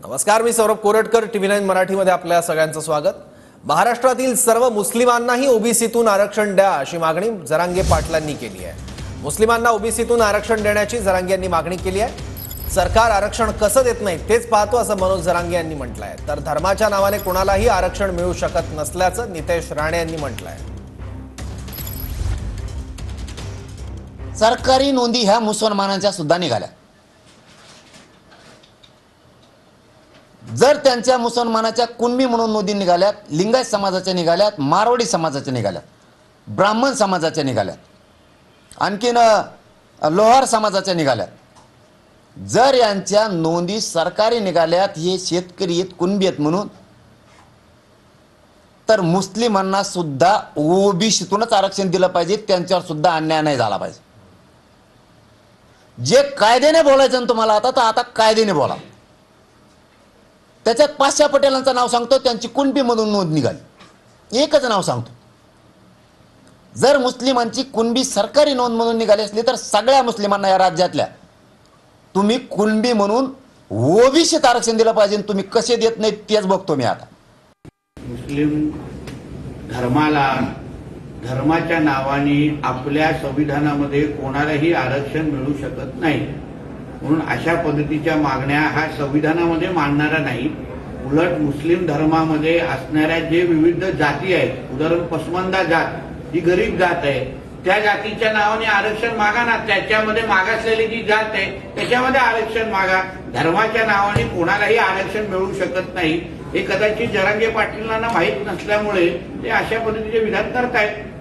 नमस्कार, मी सौरभ कोरटकर, TV9 मराठीमध्ये आपल्या सगळ्यांचं स्वागत। महाराष्ट्रातील सर्व मुस्लिमांनाही ओबीसीतून आरक्षण द्या अशी मागणी जरांगे पाटलांनी केली आहे। मुस्लिमांना ओबीसीतून आरक्षण देण्याची जरांगे यांनी मागणी केली आहे। सरकार आरक्षण कसं देत नाही तेच पाहतो असं मनोज जरांगे यांनी म्हटलं आहे। तर धर्माच्या नावाने कोणालाही आरक्षण मिळू शकत नसल्याचं नितेश राणे यांनी म्हटलं आहे। सरकारी नोंदी ह्या मुसलमानांच्या सुद्धा निघाल्या। जर त्यांच्या मुसलमानाच्या कुणबी म्हणून नोंदी निघाल्यात, लिंगायत समाजाच्या निघाल्यात, मारवाडी समाजाच्या निघाल्यात, ब्राह्मण समाजाच्या निघाल्यात, आणखीन लोहार समाजाच्या निघाल्यात, जर यांच्या नोंदी सरकारी निघाल्यात, हे शेतकरी आहेत, कुणबी आहेत म्हणून, तर मुस्लिमांना सुद्धा ओबीसीतूनच आरक्षण दिलं पाहिजे। त्यांच्यावर सुद्धा अन्याय नाही झाला पाहिजे। जे कायद्याने बोलायचं ना तुम्हाला आता कायद्याने बोला। त्याच्यात पाचशा पटेलांचं नाव सांगतो, त्यांची कुणबी म्हणून नोंद निघाली, एकच नाव सांगतो। जर मुस्लिमांची कुणबी सरकारी नोंद म्हणून निघाली असली तर सगळ्या मुस्लिमांना या राज्यातल्या तुम्ही कुणबी म्हणून ओबीसीत आरक्षण दिलं पाहिजे। तुम्ही कसे देत नाही तेच बघतो मी आता। मुस्लिम धर्माला धर्माच्या नावाने आपल्या संविधानामध्ये कोणालाही आरक्षण मिळू शकत नाही, म्हणून अशा पद्धतीच्या मागण्या हा संविधानामध्ये मांडणारा नाही। उलट मुस्लिम धर्मामध्ये असणाऱ्या जे विविध जाती आहेत, उदाहरण पसमंदा जात ही गरीब जात आहे, त्या जातीच्या नावाने आरक्षण मागा ना। त्याच्यामध्ये मागासलेली जी जात आहे त्याच्यामध्ये आरक्षण मागा। धर्माच्या नावाने कोणालाही आरक्षण मिळू शकत नाही हे कदाचित जरांगे पाटलांना माहीत नसल्यामुळे ते अशा पद्धतीचे विधान करतायत।